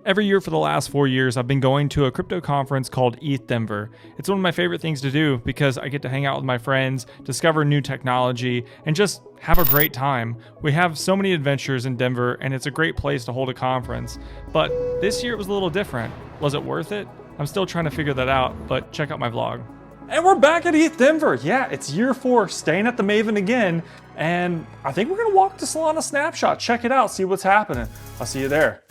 Every year for the last 4 years, I've been going to a crypto conference called ETH Denver. It's one of my favorite things to do because I get to hang out with my friends, discover new technology, and just have a great time. We have so many adventures in Denver, and it's a great place to hold a conference. But this year it was a little different. Was it worth it? I'm still trying to figure that out, but check out my vlog. And we're back at ETH Denver. Yeah, it's year 4, staying at the Maven again. And I think we're gonna walk to Solana Snapshot, check it out, see what's happening. I'll see you there.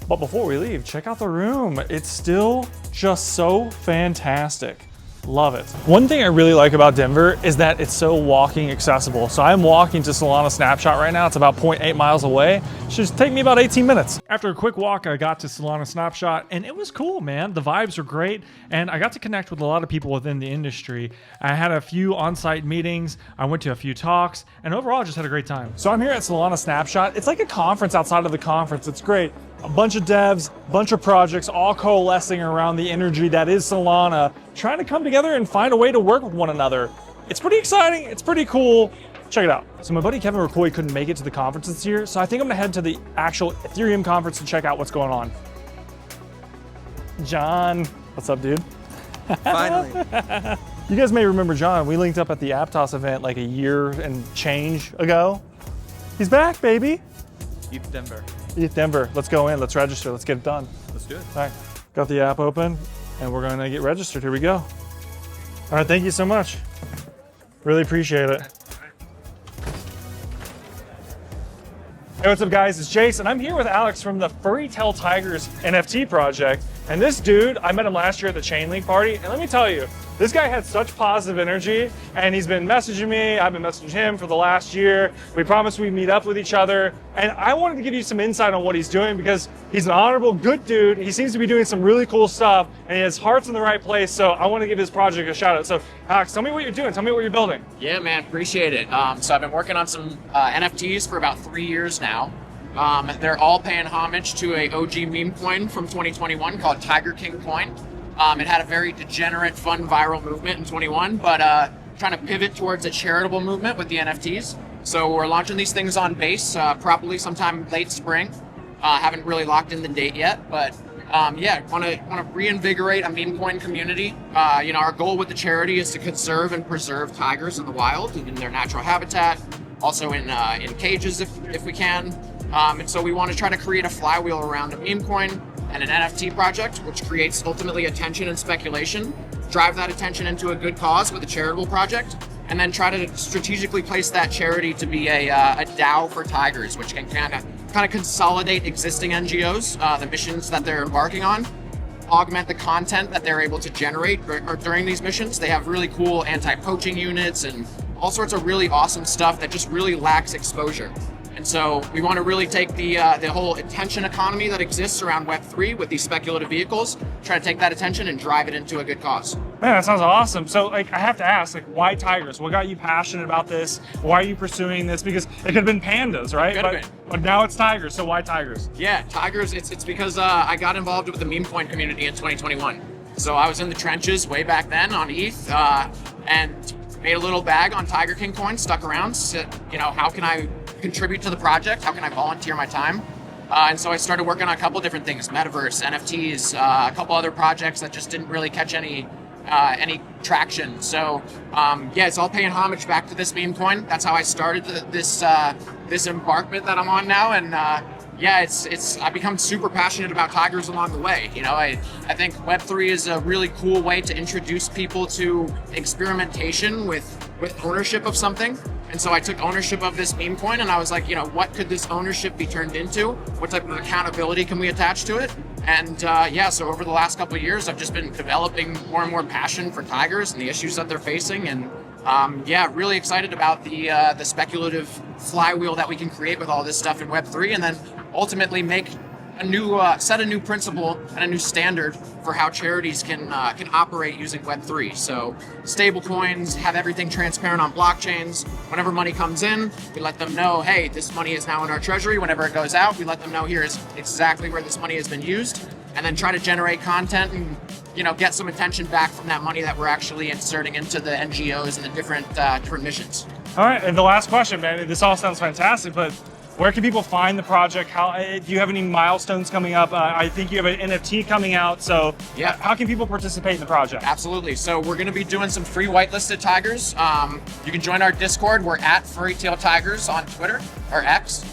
But before we leave, check out the room. It's still just so fantastic. Love it. One thing I really like about Denver is that it's so walking accessible. So I'm walking to Solana Snapshot right now. It's about 0.8 miles away. It should take me about 18 minutes. After a quick walk, I got to Solana Snapshot and it was cool, man. The vibes were great. And I got to connect with a lot of people within the industry. I had a few on-site meetings. I went to a few talks and overall I just had a great time. So I'm here at Solana Snapshot. It's like a conference outside of the conference. It's great. A bunch of devs, bunch of projects, all coalescing around the energy that is Solana, trying to come together and find a way to work with one another. It's pretty exciting, it's pretty cool. Check it out. So my buddy Kevin McCoy couldn't make it to the conference this year, so I think I'm gonna head to the actual Ethereum conference and check out what's going on. John, what's up, dude? Finally. You guys may remember John. We linked up at the Aptos event like a year and change ago. He's back, baby. ETH Denver. ETH Denver, let's go in, let's register, let's get it done. Let's do it. All right, got the app open and we're gonna get registered, here we go. All right, thank you so much. Really appreciate it. Hey, what's up guys, it's Jason. I'm here with Alex from the Fury Tale Tigers NFT project. And this dude, I met him last year at the Chainlink party, and let me tell you, this guy had such positive energy, and he's been messaging me, I've been messaging him for the last year. We promised we'd meet up with each other, and I wanted to give you some insight on what he's doing because he's an honorable, good dude. He seems to be doing some really cool stuff, and his heart's in the right place, so I want to give his project a shout out. So Alex, tell me what you're doing, tell me what you're building. Yeah, man, appreciate it. So I've been working on some NFTs for about 3 years now. They're all paying homage to a OG meme coin from 2021 called Tiger King coin. It had a very degenerate, fun, viral movement in 21, but trying to pivot towards a charitable movement with the NFTs. So we're launching these things on base probably sometime late spring. Haven't really locked in the date yet, but yeah, want to reinvigorate a meme coin community. You know, our goal with the charity is to conserve and preserve tigers in the wild in their natural habitat, also in cages if we can. And so we want to try to create a flywheel around a meme coin and an NFT project, which creates ultimately attention and speculation, drive that attention into a good cause with a charitable project, and then try to strategically place that charity to be a DAO for tigers, which can kind of consolidate existing NGOs, the missions that they're embarking on, augment the content that they're able to generate during these missions. They have really cool anti-poaching units and all sorts of really awesome stuff that just really lacks exposure. And so we want to really take the whole attention economy that exists around Web3 with these speculative vehicles, try to take that attention and drive it into a good cause. Man, that sounds awesome. So like, I have to ask, like, why tigers? What got you passionate about this? Why are you pursuing this? Because it could have been pandas, right? But now it's tigers, so why tigers? Yeah, tigers, it's because I got involved with the meme coin community in 2021. So I was in the trenches way back then on ETH and made a little bag on Tiger King coin, stuck around, said, you know, how can I contribute to the project? How can I volunteer my time? And so I started working on a couple different things, metaverse, NFTs, a couple other projects that just didn't really catch any traction. So yeah, it's all paying homage back to this meme coin. That's how I started this embarkment that I'm on now. And yeah, I've become super passionate about tigers along the way. You know, I think Web3 is a really cool way to introduce people to experimentation with ownership of something. And so I took ownership of this meme coin and I was like, you know, what could this ownership be turned into? What type of accountability can we attach to it? And yeah, so over the last couple of years, I've just been developing more and more passion for tigers and the issues that they're facing. And yeah, really excited about the speculative flywheel that we can create with all this stuff in Web3, and then ultimately make a new set a new principle and a new standard for how charities can operate using Web3. So stable coins, have everything transparent on blockchains. Whenever money comes in, we let them know, hey, this money is now in our treasury. Whenever it goes out, we let them know here is exactly where this money has been used, and then try to generate content and, you know, get some attention back from that money that we're actually inserting into the NGOs and the different missions. All right, and the last question, man, this all sounds fantastic, but Where can people find the project? How do you have any milestones coming up? I think you have an NFT coming out. So Yeah. how can people participate in the project? Absolutely. So we're going to be doing some free whitelisted tigers. You can join our Discord. We're at Fury Tale Tigers on Twitter or X.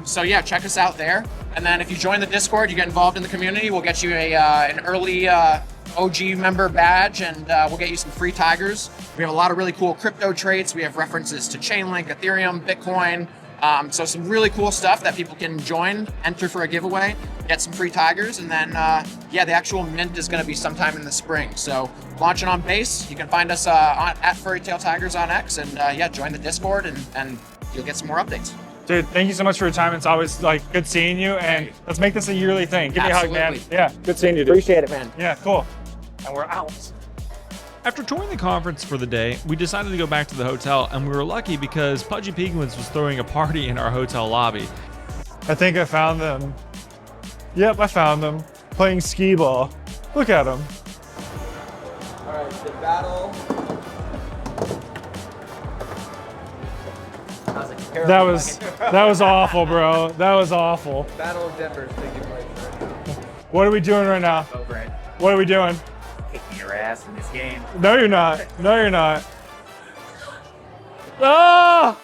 So yeah, check us out there. And then if you join the Discord, you get involved in the community. We'll get you an early OG member badge, and we'll get you some free tigers. We have a lot of really cool crypto traits. We have references to Chainlink, Ethereum, Bitcoin. So some really cool stuff that people can join, enter for a giveaway, get some free tigers, and then yeah, the actual mint is going to be sometime in the spring. So launching on base. You can find us at Fury Tale Tigers on X, and yeah, join the Discord, and you'll get some more updates. Dude, thank you so much for your time. It's always like good seeing you, and let's make this a yearly thing. Give me a hug, man. Absolutely. Yeah, good seeing you, dude. Appreciate it, man. Yeah, cool. And we're out. After touring the conference for the day, we decided to go back to the hotel, and we were lucky because Pudgy Penguins was throwing a party in our hotel lobby. I think I found them. Yep, I found them. Playing skee ball. Look at them. All right, the battle. That was awful, bro. That was awful. Battle of Denver is taking place right now. What are we doing right now? Over it. What are we doing? Kicking your ass in this game. No, you're not. No, you're not. Ah!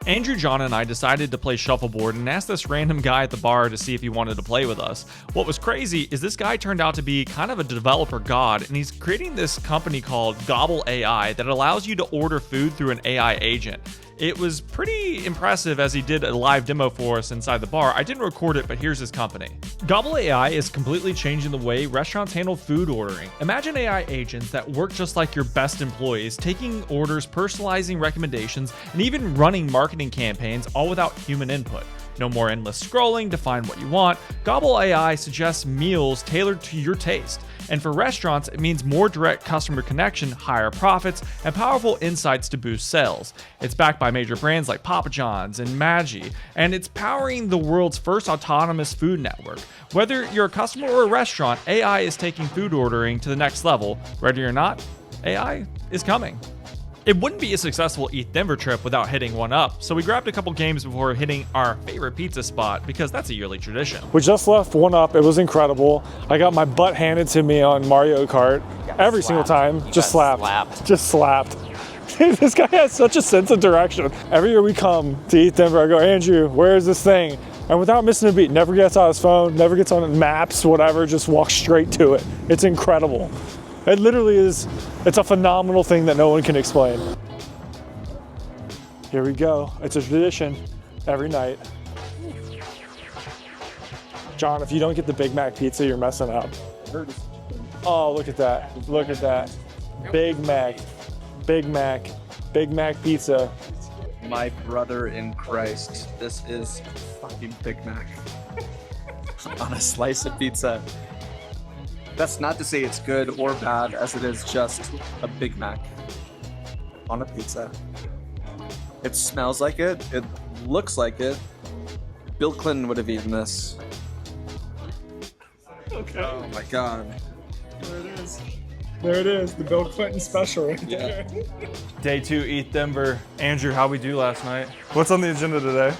Andrew, John, and I decided to play shuffleboard and asked this random guy at the bar to see if he wanted to play with us. What was crazy is this guy turned out to be kind of a developer god, and he's creating this company called Gobbl AI that allows you to order food through an AI agent. It was pretty impressive as he did a live demo for us inside the bar. I didn't record it, but here's his company. Gobbl AI is completely changing the way restaurants handle food ordering. Imagine AI agents that work just like your best employees, taking orders, personalizing recommendations, and even running marketing campaigns, all without human input. No more endless scrolling to find what you want. Gobbl AI suggests meals tailored to your taste. And for restaurants, it means more direct customer connection, higher profits, and powerful insights to boost sales. It's backed by major brands like Papa John's and Maggi, and it's powering the world's first autonomous food network. Whether you're a customer or a restaurant, AI is taking food ordering to the next level. Ready or not, AI is coming. It wouldn't be a successful ETH Denver trip without hitting one up, so we grabbed a couple games before hitting our favorite pizza spot because that's a yearly tradition. We just left one up. It was incredible. I got my butt handed to me on Mario Kart every single time. Just slapped. Just slapped. Dude, this guy has such a sense of direction. Every year we come to ETH Denver, I go, Andrew, where is this thing? And without missing a beat, never gets on his phone, never gets on maps, whatever, just walks straight to it. It's incredible. It literally is, it's a phenomenal thing that no one can explain. Here we go. It's a tradition every night. John, if you don't get the Big Mac pizza, you're messing up. Oh, look at that. Look at that. Big Mac. Big Mac. Big Mac pizza. My brother in Christ, this is fucking Big Mac on a slice of pizza. That's not to say it's good or bad, as it is just a Big Mac on a pizza. It smells like it. It looks like it. Bill Clinton would have eaten this. Okay. Oh my God. There it is. There it is, the Bill Clinton special right there. Day 2, ETH Denver. Andrew, how'd we do last night? What's on the agenda today?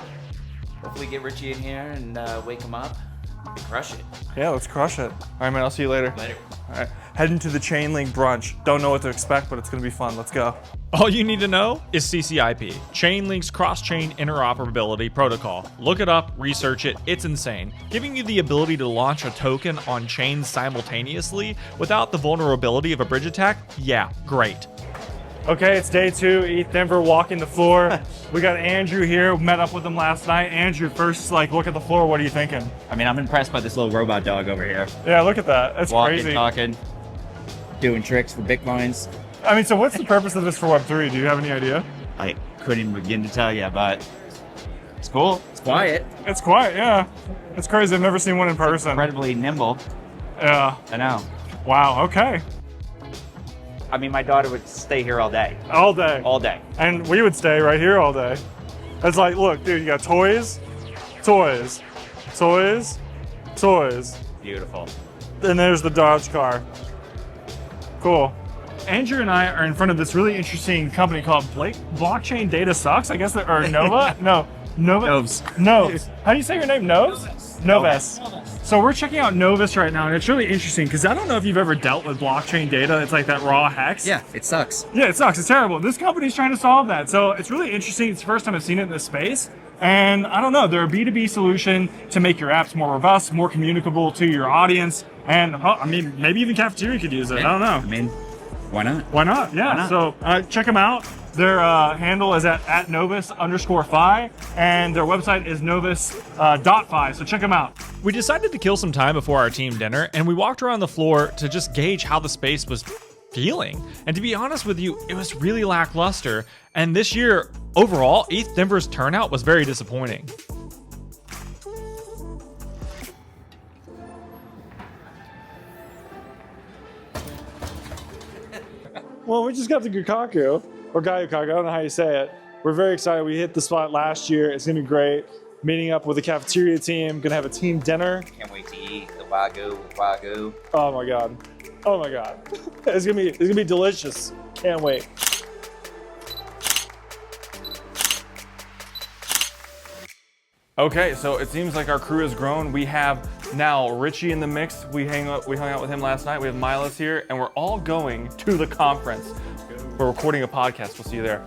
Hopefully get Richie in here and wake him up and crush it. Yeah, let's crush it. All right, man, I'll see you later. Later. All right, heading to the Chainlink brunch. Don't know what to expect, but it's gonna be fun. Let's go. All you need to know is CCIP, Chainlink's cross-chain interoperability protocol. Look it up, research it, it's insane. Giving you the ability to launch a token on chains simultaneously without the vulnerability of a bridge attack? Yeah, great. Okay, it's day 2, ETH Denver walking the floor. We got Andrew here, met up with him last night. Andrew, first, look at the floor. What are you thinking? I mean, I'm impressed by this little robot dog over here. Yeah, look at that. That's Walking, crazy. talking, doing tricks for Bitcoins. I mean, so what's the purpose of this for Web3? Do you have any idea? I couldn't even begin to tell you, but it's cool. It's quiet. It's quiet, yeah. It's crazy. I've never seen one in person. Incredibly nimble. Yeah. I know. Wow, okay. I mean, my daughter would stay here all day. All day. All day. And we would stay right here all day. It's like, look, dude, you got toys, toys, toys, toys. Beautiful. And there's the Dodge car. Cool. Andrew and I are in front of this really interesting company called Blockchain Data Sucks, I guess, or Nova? No, Novus. Novus. How do you say your name? Novus? Novus. So we're checking out Novus right now, and it's really interesting because I don't know if you've ever dealt with blockchain data. It's like that raw hex. Yeah, it sucks. Yeah, it sucks. It's terrible. This company's trying to solve that. So it's really interesting. It's the first time I've seen it in this space. And I don't know, they're a B2B solution to make your apps more robust, more communicable to your audience. And I mean, maybe even Cafeteria could use it. Yeah. I don't know. I mean, why not? Why not? Yeah. Why not? So check them out. Their handle is at Novus_Fi, and their website is Novus.fi. So check them out. We decided to kill some time before our team dinner, and we walked around the floor to just gauge how the space was feeling. And to be honest with you, it was really lackluster. And this year, overall, ETH Denver's turnout was very disappointing. Well, we just got the Gyu-Kaku, or Gyu-Kaku, I don't know how you say it. We're very excited. We hit the spot last year. It's gonna be great. Meeting up with the Cafeteria team, gonna have a team dinner. Can't wait to eat the Wagyu. Oh my God. Oh my God. It's gonna be delicious. Can't wait. Okay, so it seems like our crew has grown. We have now Richie in the mix. We hung out with him last night. We have Milos here, and we're all going to the conference. We're recording a podcast. We'll see you there.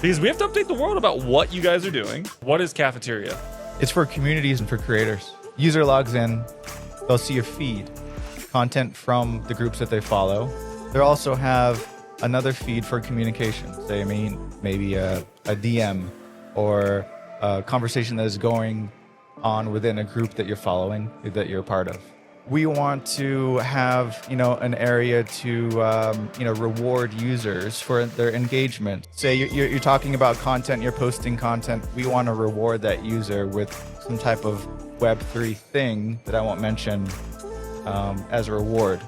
Because we have to update the world about what you guys are doing. What is Cafeteria? It's for communities and for creators. User logs in, they'll see a feed, content from the groups that they follow. They'll also have another feed for communication. Say, maybe a DM or a conversation that is going on within a group that you're following, that you're a part of. We want to have, an area to, reward users for their engagement. Say you're talking about content, you're posting content. We want to reward that user with some type of Web3 thing that I won't mention as a reward.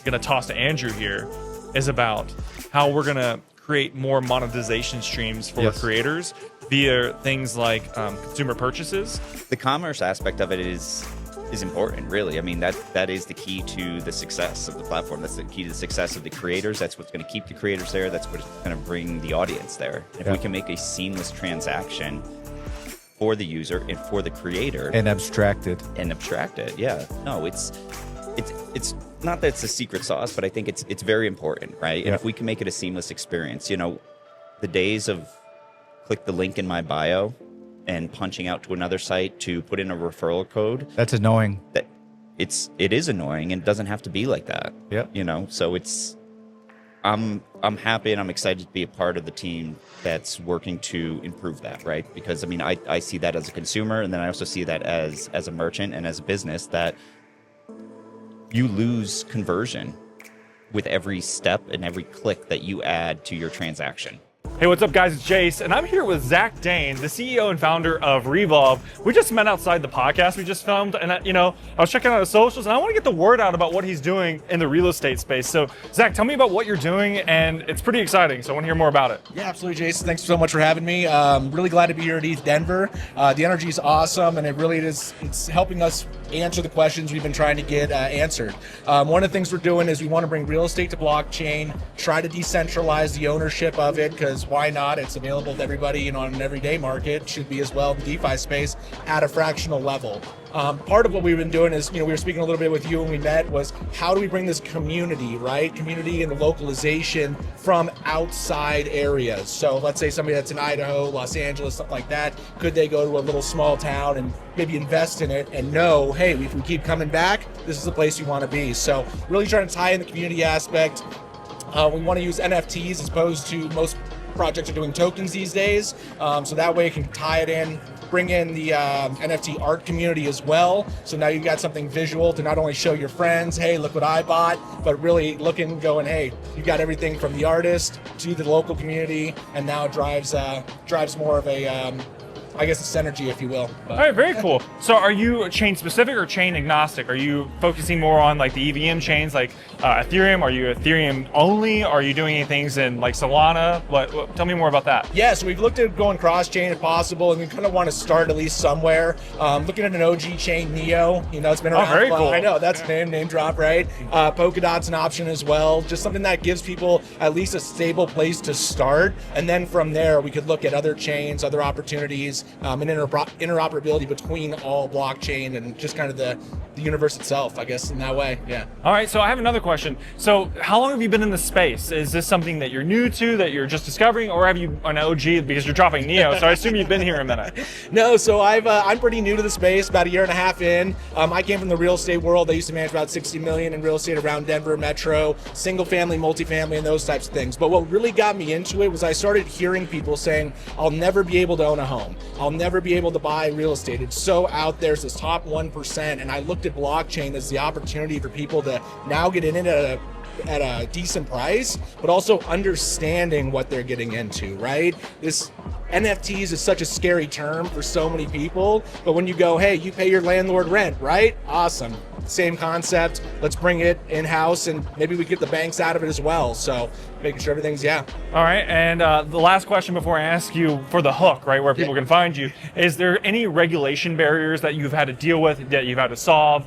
Gonna toss to Andrew here is about how we're gonna create more monetization streams for creators via things like consumer purchases. The commerce aspect of it is important, really. I mean, that is the key to the success of the platform. That's the key to the success of the creators. That's what's going to keep the creators there. That's what's going to bring the audience there. If we can make a seamless transaction for the user and for the creator And abstract it. Yeah. No, it's not that it's a secret sauce, but I think it's very important, right? And if we can make it a seamless experience, the days of click the link in my bio and punching out to another site to put in a referral code. That's annoying. It is annoying, and it doesn't have to be like that. Yeah. So I'm happy and I'm excited to be a part of the team that's working to improve that, right? Because I see that as a consumer, and then I also see that as a merchant and as a business, that you lose conversion with every step and every click that you add to your transaction. Hey, what's up, guys? It's Jace, and I'm here with Zach Dane, the CEO and founder of Revolve. We just met outside the podcast we just filmed, and I was checking out his socials, and I want to get the word out about what he's doing in the real estate space. So, Zach, tell me about what you're doing, and it's pretty exciting, so I want to hear more about it. Yeah, absolutely, Jason. Thanks so much for having me. Really glad to be here at ETH Denver. The energy is awesome, and it's helping us answer the questions we've been trying to get answered. One of the things we're doing is we want to bring real estate to blockchain, try to decentralize the ownership of it, because why not? It's available to everybody, on an everyday market. Should be as well in the DeFi space at a fractional level. Part of what we've been doing is, we were speaking a little bit with you when we met, was how do we bring this community, right? Community and the localization from outside areas. So let's say somebody that's in Idaho, Los Angeles, something like that. Could they go to a little small town and maybe invest in it and know, hey, if we keep coming back, this is the place you want to be. So really trying to tie in the community aspect. We want to use NFTs as opposed to most projects are doing tokens these days. So that way it can tie it in, bring in the NFT art community as well. So now you've got something visual to not only show your friends, hey, look what I bought, but really looking, going, hey, you've got everything from the artist to the local community, and now it drives more of a, a synergy, if you will. All right, very cool. So are you chain specific or chain agnostic? Are you focusing more on like the EVM chains like Ethereum? Are you Ethereum only? Are you doing any things in like Solana? What tell me more about that. Yeah, so we've looked at going cross-chain if possible, and we kind of want to start at least somewhere. Looking at an OG chain, Neo, it's been around. Oh, very cool. I know, that's a name drop, right? Polkadot's an option as well. Just something that gives people at least a stable place to start. And then from there, we could look at other chains, other opportunities. and interoperability between all blockchain and just kind of the universe itself, I guess, in that way. Yeah. All right, so I have another question. So how long have you been in the space? Is this something that you're new to, that you're just discovering, or have you an OG because you're dropping Neo? So I assume you've been here a minute. No, so I'm pretty new to the space, about a year and a half in. I came from the real estate world. I used to manage about 60 million in real estate around Denver metro, single family, multifamily, and those types of things. But what really got me into it was I started hearing people saying, I'll never be able to own a home. I'll never be able to buy real estate. It's so out there, it's this top 1%. And I looked at blockchain as the opportunity for people to now get in it at a decent price, but also understanding what they're getting into, right? This NFTs is such a scary term for so many people, but when you go, hey, you pay your landlord rent, right? Awesome. Same concept. Let's bring it in-house, and maybe we get the banks out of it as well. So making sure everything's, yeah. All right, and the last question before I ask you for the hook, right, where people can find you, is there any regulation barriers that you've had to deal with, that you've had to solve?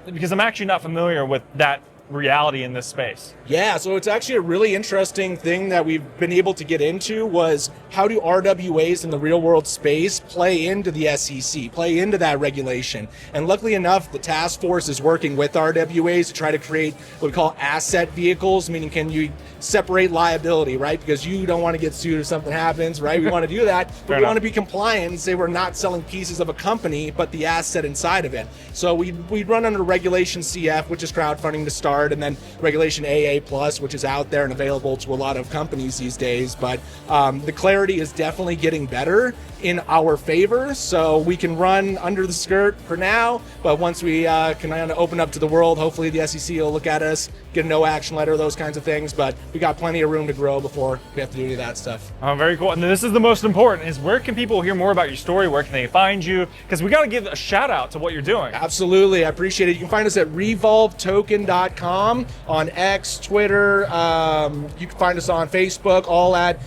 Because I'm actually not familiar with that reality in this space. Yeah, so it's actually a really interesting thing that we've been able to get into was how do RWAs in the real world space play into the SEC, play into that regulation? And luckily enough, the task force is working with RWAs to try to create what we call asset vehicles, meaning can you separate liability, right? Because you don't want to get sued if something happens, right? We want to do that, but we want to be compliant and say we're not selling pieces of a company, but the asset inside of it. So we run under Regulation CF, which is crowdfunding to start, and then Regulation AA+, which is out there and available to a lot of companies these days. But the clarity is definitely getting better in our favor, so we can run under the skirt for now, but once we can kind of open up to the world, hopefully the SEC will look at us, get a no action letter, those kinds of things, but we got plenty of room to grow before we have to do any of that stuff. Oh, very cool. And this is the most important, is where can people hear more about your story? Where can they find you? Because we got to give a shout out to what you're doing. Absolutely, I appreciate it. You can find us at revolvetoken.com on X, Twitter. You can find us on Facebook, all at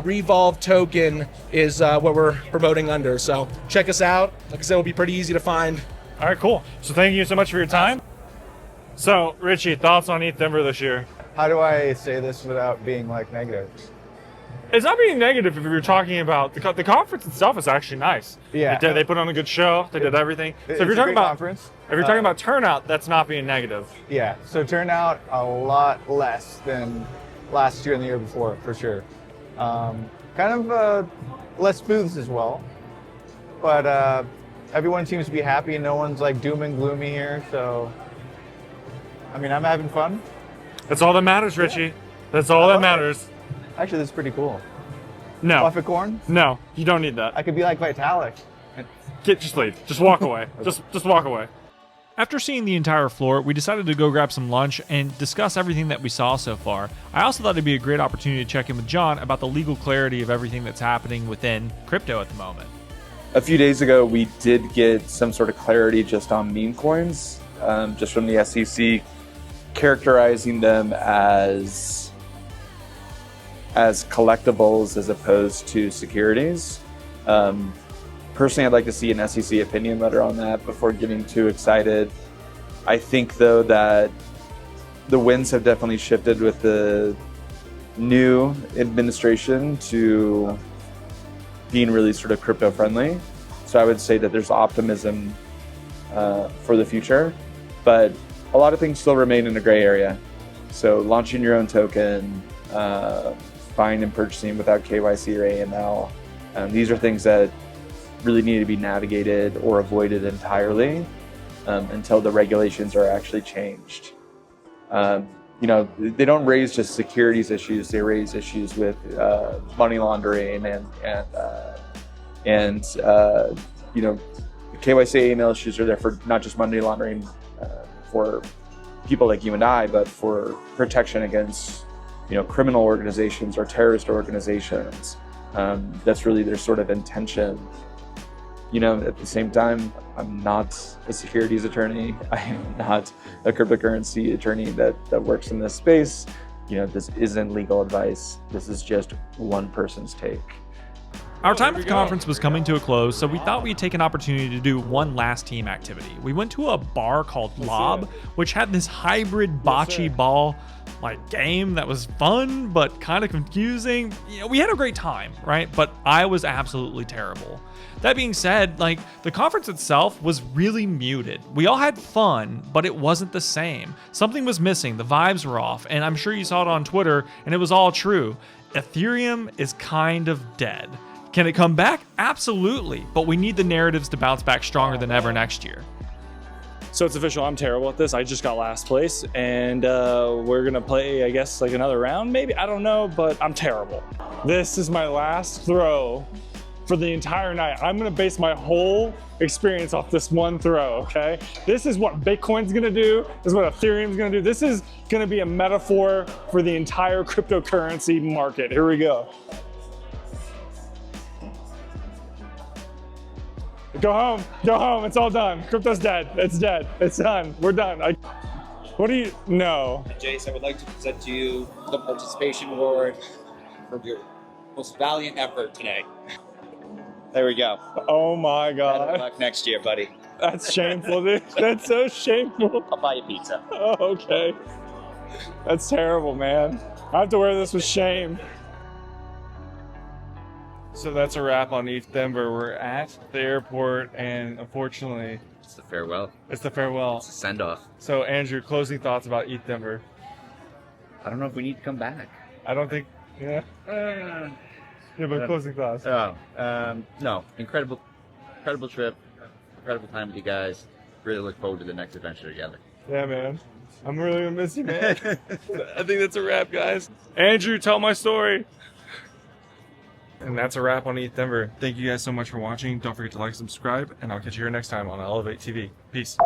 Revolve Token is what we're promoting under. So check us out. Like I said, it'll be pretty easy to find. All right, cool. So thank you so much for your time. So Richie, thoughts on ETH Denver this year? How do I say this without being like negative? It's not being negative if you're talking about the conference itself is actually nice. Yeah. They put on a good show. They did everything. So if you're talking about conference, if you're talking about turnout, that's not being negative. Yeah. So turnout a lot less than last year and the year before, for sure. Kind of less booths as well, but everyone seems to be happy and no one's like doom and gloomy here. So, I mean, I'm having fun. That's all that matters, Richie. Yeah. That's all that matters. Actually, this is pretty cool. No. Buffett corn? No, you don't need that. I could be like Vitalik. Just leave. Just walk away. Just walk away. After seeing the entire floor, we decided to go grab some lunch and discuss everything that we saw so far. I also thought it'd be a great opportunity to check in with John about the legal clarity of everything that's happening within crypto at the moment. A few days ago, we did get some sort of clarity just on meme coins, just from the SEC, characterizing them as collectibles as opposed to securities. Personally, I'd like to see an SEC opinion letter on that before getting too excited. I think, though, that the winds have definitely shifted with the new administration to being really sort of crypto friendly. So I would say that there's optimism for the future, but a lot of things still remain in a gray area. So launching your own token, buying and purchasing without KYC or AML, these are things that really need to be navigated or avoided entirely until the regulations are actually changed. You know, they don't raise just securities issues; they raise issues with money laundering and you know, KYC AML issues are there for not just money laundering for people like you and I, but for protection against, you know, criminal organizations or terrorist organizations. That's really their sort of intention. You know, at the same time, I'm not a securities attorney. I am not a cryptocurrency attorney that works in this space. You know, this isn't legal advice. This is just one person's take. Our time at the conference was coming to a close, so we thought we'd take an opportunity to do one last team activity. We went to a bar called Lob, which had this hybrid bocce ball like game that was fun but kind of confusing. You know, we had a great time, right? But I was absolutely terrible. That being said, like, the conference itself was really muted. We all had fun, but it wasn't the same. Something was missing, the vibes were off, and I'm sure you saw it on Twitter, and it was all true. Ethereum is kind of dead. Can it come back? Absolutely, but we need the narratives to bounce back stronger than ever next year. So it's official, I'm terrible at this. I just got last place, and we're gonna play, I guess, like another round, maybe? I don't know, but I'm terrible. This is my last throw for the entire night. I'm gonna base my whole experience off this one throw, okay? This is what Bitcoin's gonna do, this is what Ethereum's gonna do. This is gonna be a metaphor for the entire cryptocurrency market. Here we go. Go home, it's all done. Crypto's dead, it's dead, it's done, we're done. What do you, no. Jace, I would like to present to you the participation award for your most valiant effort today. There we go. Oh my Better God. luck next year, buddy. That's shameful, dude. That's so shameful. I'll buy you pizza. Oh, okay. That's terrible, man. I have to wear this with shame. So that's a wrap on ETH Denver. We're at the airport, and unfortunately, It's the farewell. it's the farewell. It's a send-off. So, Andrew, closing thoughts about ETH Denver? I don't know if we need to come back. I don't think, yeah. Yeah, but closing thoughts. No. Incredible trip. Incredible time with you guys. Really look forward to the next adventure together. Yeah, man. I'm really gonna miss you, man. I think that's a wrap, guys. Andrew, tell my story. And that's a wrap on ETH Denver. Thank you guys so much for watching. Don't forget to like, subscribe, and I'll catch you here next time on Elevate TV. Peace.